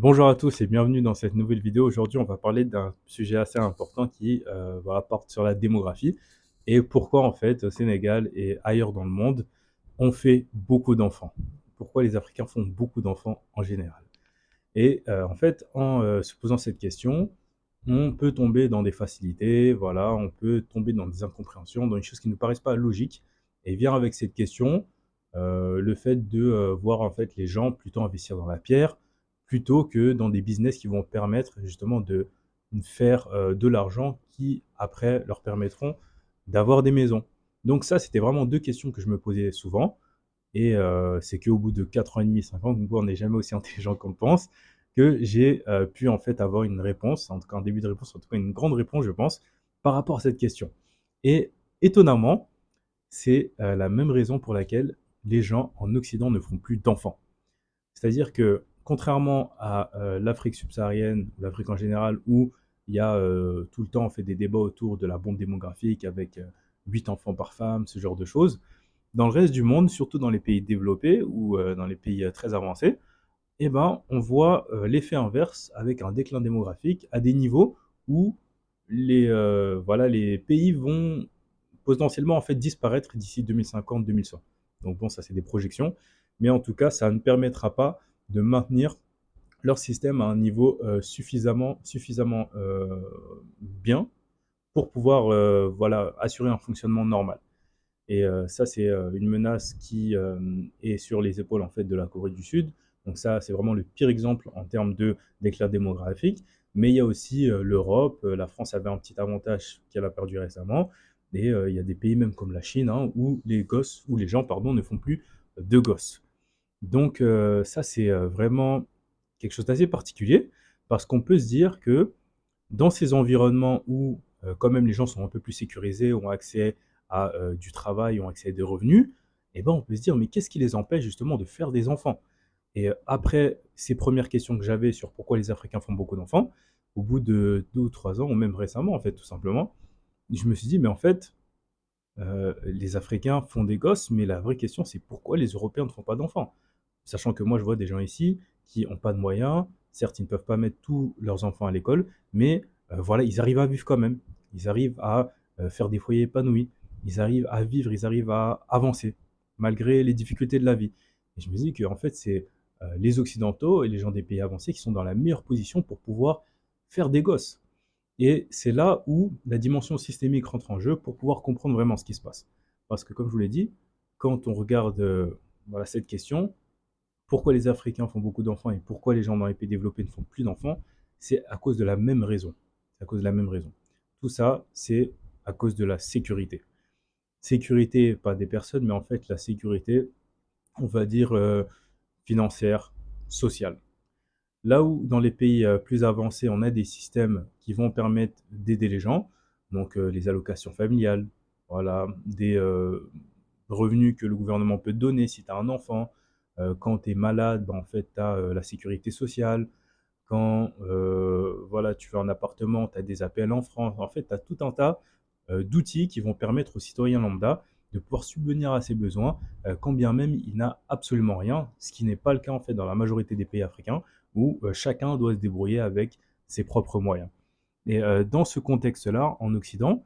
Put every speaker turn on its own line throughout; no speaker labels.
Bonjour à tous et bienvenue dans cette nouvelle vidéo. Aujourd'hui, on va parler d'un sujet assez important qui porte sur la démographie et pourquoi en fait au Sénégal et ailleurs dans le monde, on fait beaucoup d'enfants. Pourquoi les Africains font beaucoup d'enfants en général. Et en fait, en se posant cette question, on peut tomber dans des facilités, voilà, on peut tomber dans des incompréhensions, dans des choses qui ne nous paraissent pas logiques. Et vient avec cette question le fait de voir en fait les gens plutôt investir dans la pierre plutôt que dans des business qui vont permettre justement de faire de l'argent qui après leur permettront d'avoir des maisons. Donc ça, c'était vraiment deux questions que je me posais souvent. Et c'est qu'au bout de 4 ans et demi, 5 ans, donc on n'est jamais aussi intelligent qu'on le pense, que j'ai pu en fait avoir une réponse, en tout cas un début de réponse, en tout cas une grande réponse, je pense, par rapport à cette question. Et étonnamment, c'est la même raison pour laquelle les gens en Occident ne font plus d'enfants. C'est-à-dire que contrairement à l'Afrique subsaharienne, l'Afrique en général, où il y a tout le temps on fait des débats autour de la bombe démographique avec 8 enfants par femme, ce genre de choses, dans le reste du monde, surtout dans les pays développés ou dans les pays très avancés, eh ben, on voit l'effet inverse avec un déclin démographique à des niveaux où les pays vont potentiellement en fait disparaître d'ici 2050-2100. Donc bon, ça c'est des projections, mais en tout cas, ça ne permettra pas de maintenir leur système à un niveau suffisamment bien pour pouvoir assurer un fonctionnement normal. Et ça, c'est une menace qui est sur les épaules en fait de la Corée du Sud. Donc ça, c'est vraiment le pire exemple en termes de d'éclat démographique. Mais il y a aussi l'Europe. La France avait un petit avantage qu'elle a perdu récemment. Et il y a des pays même comme la Chine hein, où les gens, pardon, ne font plus de gosses. Donc ça, c'est vraiment quelque chose d'assez particulier parce qu'on peut se dire que dans ces environnements où quand même les gens sont un peu plus sécurisés, ont accès à du travail, ont accès à des revenus, eh ben, on peut se dire mais qu'est-ce qui les empêche justement de faire des enfants? Et après ces premières questions que j'avais sur pourquoi les Africains font beaucoup d'enfants, au bout de 2 ou 3 ans, ou même récemment en fait tout simplement, je me suis dit mais en fait les Africains font des gosses, mais la vraie question c'est pourquoi les Européens ne font pas d'enfants? Sachant que moi je vois des gens ici qui n'ont pas de moyens, certes ils ne peuvent pas mettre tous leurs enfants à l'école, mais voilà, ils arrivent à vivre quand même. Ils arrivent à faire des foyers épanouis, ils arrivent à vivre, ils arrivent à avancer, malgré les difficultés de la vie. Et je me dis que en fait c'est les Occidentaux et les gens des pays avancés qui sont dans la meilleure position pour pouvoir faire des gosses. Et c'est là où la dimension systémique rentre en jeu pour pouvoir comprendre vraiment ce qui se passe. Parce que comme je vous l'ai dit, quand on regarde cette question, pourquoi les Africains font beaucoup d'enfants et pourquoi les gens dans les pays développés ne font plus d'enfants, c'est à cause de la même raison. C'est à cause de la même raison. Tout ça, c'est à cause de la sécurité. Sécurité, pas des personnes, mais en fait la sécurité, on va dire, financière, sociale. Là où dans les pays plus avancés, on a des systèmes qui vont permettre d'aider les gens, donc les allocations familiales, voilà, des revenus que le gouvernement peut te donner si tu as un enfant. Quand tu es malade, ben, en fait, tu as la sécurité sociale. Quand voilà, tu veux un appartement, tu as des APL en France. En fait, tu as tout un tas d'outils qui vont permettre aux citoyens lambda de pouvoir subvenir à ses besoins, quand bien même il n'a absolument rien, ce qui n'est pas le cas en fait dans la majorité des pays africains, où chacun doit se débrouiller avec ses propres moyens. Et dans ce contexte-là, en Occident,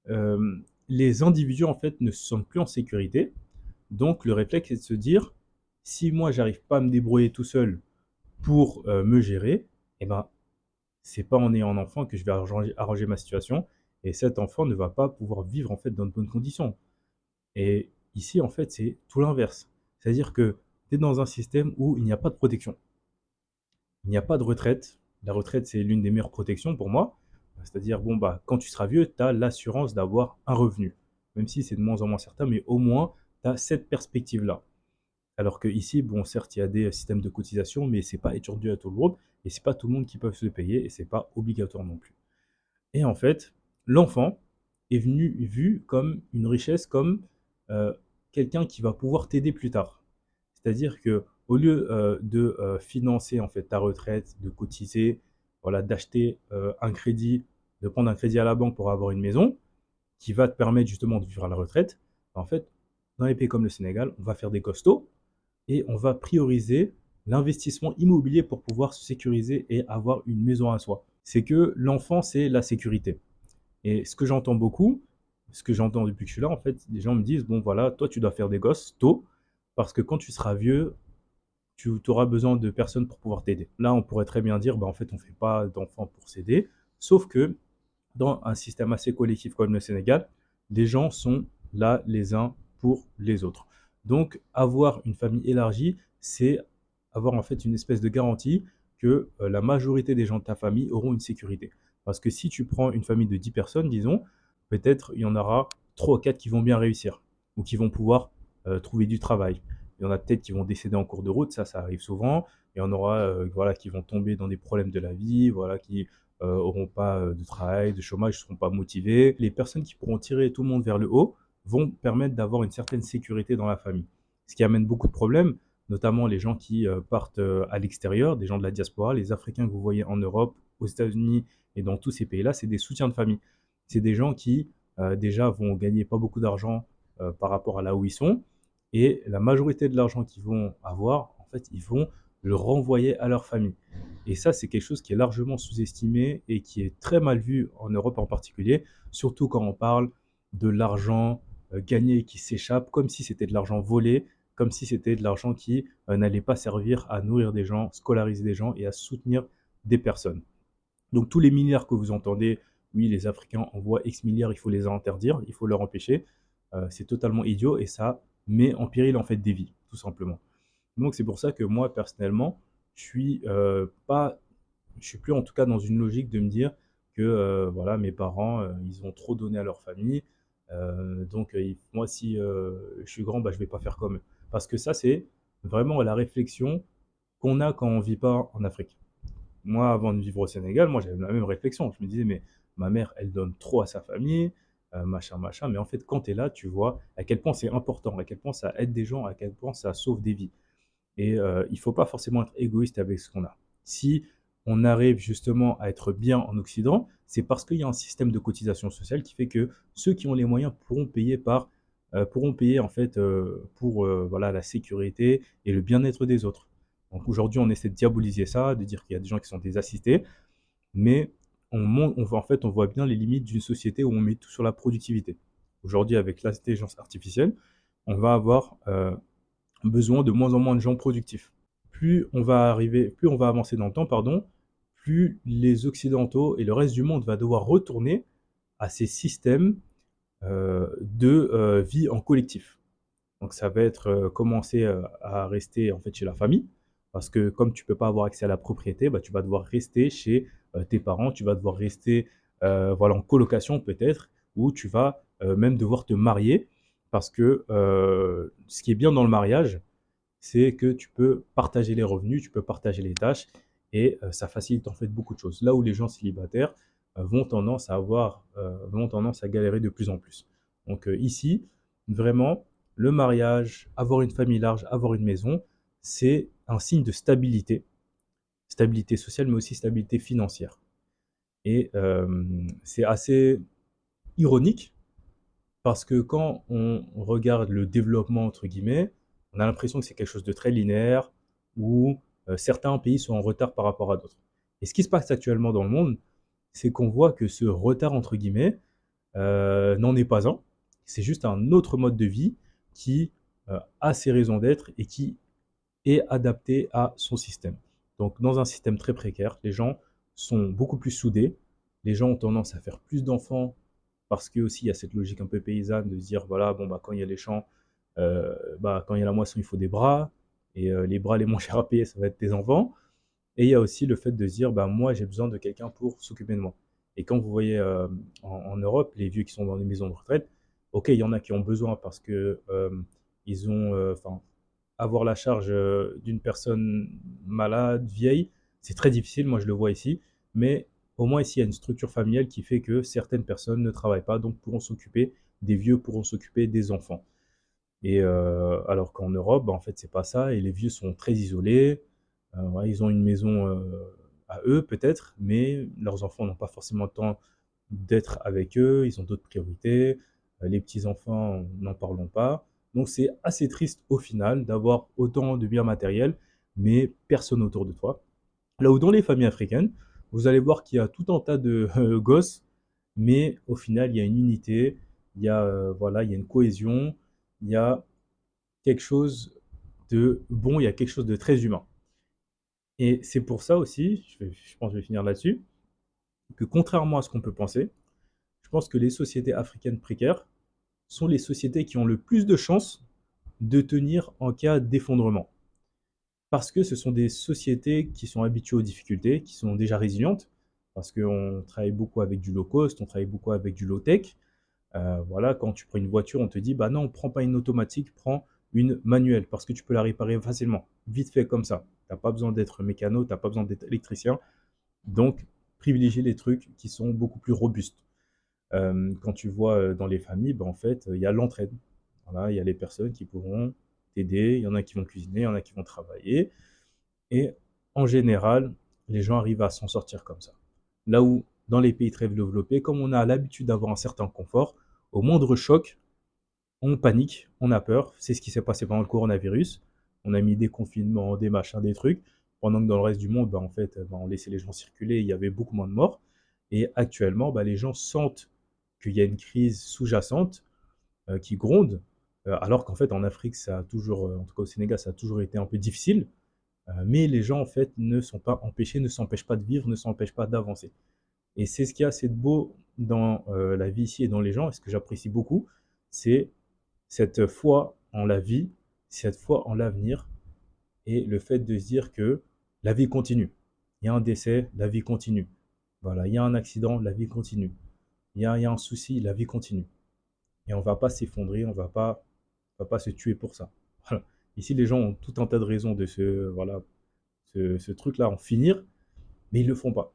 euh, les individus en fait ne se sentent plus en sécurité. Donc le réflexe est de se dire, si moi j'arrive pas à me débrouiller tout seul pour me gérer, eh ben c'est pas en ayant un enfant que je vais arranger ma situation. Et cet enfant ne va pas pouvoir vivre en fait dans de bonnes conditions. Et ici en fait c'est tout l'inverse. C'est-à-dire que tu es dans un système où il n'y a pas de protection. Il n'y a pas de retraite. La retraite, c'est l'une des meilleures protections pour moi. C'est-à-dire, bon, bah, quand tu seras vieux, tu as l'assurance d'avoir un revenu. Même si c'est de moins en moins certain, mais au moins, tu as cette perspective-là. Alors que ici, bon, certes, il y a des systèmes de cotisation, mais c'est pas étendu à tout le monde, et c'est pas tout le monde qui peut se le payer, et c'est pas obligatoire non plus. Et en fait, l'enfant est vu comme une richesse, comme euh, quelqu'un qui va pouvoir t'aider plus tard. C'est-à-dire que au lieu de financer en fait ta retraite, de cotiser, voilà, d'acheter un crédit, de prendre un crédit à la banque pour avoir une maison, qui va te permettre justement de vivre à la retraite, en fait, dans les pays comme le Sénégal, on va faire des costauds et on va prioriser. l'investissement immobilier pour pouvoir se sécuriser et avoir une maison à soi. C'est que l'enfant, c'est la sécurité. Et ce que j'entends beaucoup, ce que j'entends depuis que je suis là, en fait, les gens me disent, bon voilà, toi tu dois faire des gosses tôt, parce que quand tu seras vieux, tu auras besoin de personnes pour pouvoir t'aider. Là, on pourrait très bien dire, bah, en fait, on ne fait pas d'enfants pour s'aider, sauf que dans un système assez collectif comme le Sénégal, les gens sont là les uns pour les autres. Donc, avoir une famille élargie, c'est avoir en fait une espèce de garantie que la majorité des gens de ta famille auront une sécurité. Parce que si tu prends une famille de 10 personnes, disons, peut-être il y en aura 3 ou 4 qui vont bien réussir ou qui vont pouvoir trouver du travail. Il y en a peut-être qui vont décéder en cours de route, ça arrive souvent. Il y en aura voilà, qui vont tomber dans des problèmes de la vie, voilà, qui auront pas de travail, de chômage, ne seront pas motivés. Les personnes qui pourront tirer tout le monde vers le haut vont permettre d'avoir une certaine sécurité dans la famille. Ce qui amène beaucoup de problèmes, notamment les gens qui partent à l'extérieur, des gens de la diaspora, les Africains que vous voyez en Europe, aux États-Unis et dans tous ces pays-là, c'est des soutiens de famille. C'est des gens qui déjà vont gagner pas beaucoup d'argent par rapport à là où ils sont, et la majorité de l'argent qu'ils vont avoir, en fait, ils vont le renvoyer à leur famille. Et ça, c'est quelque chose qui est largement sous-estimé et qui est très mal vu en Europe en particulier, surtout quand on parle de l'argent gagné qui s'échappe, comme si c'était de l'argent volé, comme si c'était de l'argent qui n'allait pas servir à nourrir des gens, scolariser des gens et à soutenir des personnes. Donc tous les milliards que vous entendez, oui, les Africains envoient X milliards, il faut les interdire, il faut leur empêcher, c'est totalement idiot et ça met en péril en fait des vies, tout simplement. Donc c'est pour ça que moi personnellement, je suis pas, je suis plus en tout cas dans une logique de me dire que voilà mes parents ils ont trop donné à leur famille, donc moi si je suis grand, bah, je vais pas faire comme eux. Parce que ça c'est vraiment la réflexion qu'on a quand on vit pas en Afrique. Moi, avant de vivre au Sénégal, moi, j'avais la même réflexion. Je me disais, mais ma mère, elle donne trop à sa famille, machin, machin. Mais en fait, quand tu es là, tu vois à quel point c'est important, à quel point ça aide des gens, à quel point ça sauve des vies. Et il ne faut pas forcément être égoïste avec ce qu'on a. Si on arrive justement à être bien en Occident, c'est parce qu'il y a un système de cotisation sociale qui fait que ceux qui ont les moyens pourront payer en fait pour voilà, la sécurité et le bien-être des autres. Donc aujourd'hui, on essaie de diaboliser ça, de dire qu'il y a des gens qui sont des assistés, mais en fait, on voit bien les limites d'une société où on met tout sur la productivité. Aujourd'hui, avec l'intelligence artificielle, on va avoir besoin de moins en moins de gens productifs. Plus on va avancer dans le temps, pardon, plus les Occidentaux et le reste du monde va devoir retourner à ces systèmes de vie en collectif. Donc ça va être commencer à rester en fait chez la famille, parce que comme tu peux pas avoir accès à la propriété, bah, tu vas devoir rester chez tes parents, tu vas devoir rester voilà, en colocation peut-être, ou tu vas même devoir te marier, parce que ce qui est bien dans le mariage, c'est que tu peux partager les revenus, tu peux partager les tâches, et ça facilite en fait beaucoup de choses. Là où les gens célibataires vont tendance à galérer de plus en plus. Donc ici, vraiment, le mariage, avoir une famille large, avoir une maison, c'est un signe de stabilité, stabilité sociale, mais aussi stabilité financière. Et c'est assez ironique parce que quand on regarde le développement, entre guillemets, on a l'impression que c'est quelque chose de très linéaire, où certains pays sont en retard par rapport à d'autres. Et ce qui se passe actuellement dans le monde, c'est qu'on voit que ce retard, entre guillemets, n'en est pas un. C'est juste un autre mode de vie qui a ses raisons d'être et qui est adapté à son système. Donc dans un système très précaire, les gens sont beaucoup plus soudés, les gens ont tendance à faire plus d'enfants parce que aussi il y a cette logique un peu paysanne de se dire voilà bon bah quand il y a les champs, bah quand il y a la moisson il faut des bras, et les bras les moins chers à payer ça va être des enfants. Et il y a aussi le fait de se dire bah moi j'ai besoin de quelqu'un pour s'occuper de moi. Et quand vous voyez en Europe les vieux qui sont dans les maisons de retraite, ok il y en a qui ont besoin parce que ils ont enfin avoir la charge d'une personne malade, vieille, c'est très difficile, moi je le vois ici, mais au moins ici il y a une structure familiale qui fait que certaines personnes ne travaillent pas, donc pourront s'occuper des vieux, pourront s'occuper des enfants. Et alors qu'en Europe, bah, en fait c'est pas ça, et les vieux sont très isolés, ouais, ils ont une maison à eux peut-être, mais leurs enfants n'ont pas forcément le temps d'être avec eux, ils ont d'autres priorités, les petits-enfants, n'en parlons pas. Donc c'est assez triste au final d'avoir autant de biens matériels, mais personne autour de toi. Là où dans les familles africaines, vous allez voir qu'il y a tout un tas de gosses, mais au final, il y a une unité, voilà, il y a une cohésion, il y a quelque chose de bon, il y a quelque chose de très humain. Et c'est pour ça aussi, je pense que je vais finir là-dessus, que contrairement à ce qu'on peut penser, je pense que les sociétés africaines précaires sont les sociétés qui ont le plus de chances de tenir en cas d'effondrement. Parce que ce sont des sociétés qui sont habituées aux difficultés, qui sont déjà résilientes, parce qu'on travaille beaucoup avec du low cost, on travaille beaucoup avec du low tech. Voilà, quand tu prends une voiture, on te dit, bah non, prends pas une automatique, prends une manuelle, parce que tu peux la réparer facilement, vite fait comme ça. Tu n'as pas besoin d'être mécano, tu n'as pas besoin d'être électricien. Donc, privilégier les trucs qui sont beaucoup plus robustes. Quand tu vois dans les familles, bah, en fait, il y a l'entraide. Voilà, il y a les personnes qui pourront t'aider, il y en a qui vont cuisiner, il y en a qui vont travailler. Et en général, les gens arrivent à s'en sortir comme ça. Là où, dans les pays très développés, comme on a l'habitude d'avoir un certain confort, au moindre choc, on panique, on a peur. C'est ce qui s'est passé pendant le coronavirus. On a mis des confinements, des machins, des trucs, pendant que dans le reste du monde, bah, en fait, bah, on laissait les gens circuler, il y avait beaucoup moins de morts. Et actuellement, bah, les gens sentent qu'il y a une crise sous-jacente qui gronde, alors qu'en fait, en Afrique, ça a toujours, en tout cas au Sénégal, ça a toujours été un peu difficile. Mais les gens, en fait, ne sont pas empêchés, ne s'empêchent pas de vivre, ne s'empêchent pas d'avancer. Et c'est ce qui est assez beau dans la vie ici et dans les gens, et ce que j'apprécie beaucoup, c'est cette foi en la vie, cette foi en l'avenir, et le fait de se dire que la vie continue. Il y a un décès, la vie continue. Voilà, il y a un accident, la vie continue. Il y a un souci, la vie continue. Et on ne va pas s'effondrer, on va pas se tuer pour ça. Voilà. Ici, les gens ont tout un tas de raisons de voilà, ce truc-là en finir, mais ils ne le font pas.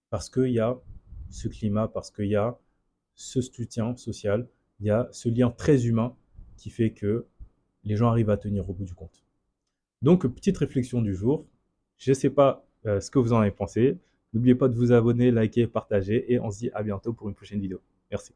Parce qu'il y a ce climat, parce qu'il y a ce soutien social, il y a ce lien très humain qui fait que les gens arrivent à tenir au bout du compte. Donc, petite réflexion du jour. Je ne sais pas ce que vous en avez pensé. N'oubliez pas de vous abonner, liker, partager et on se dit à bientôt pour une prochaine vidéo. Merci.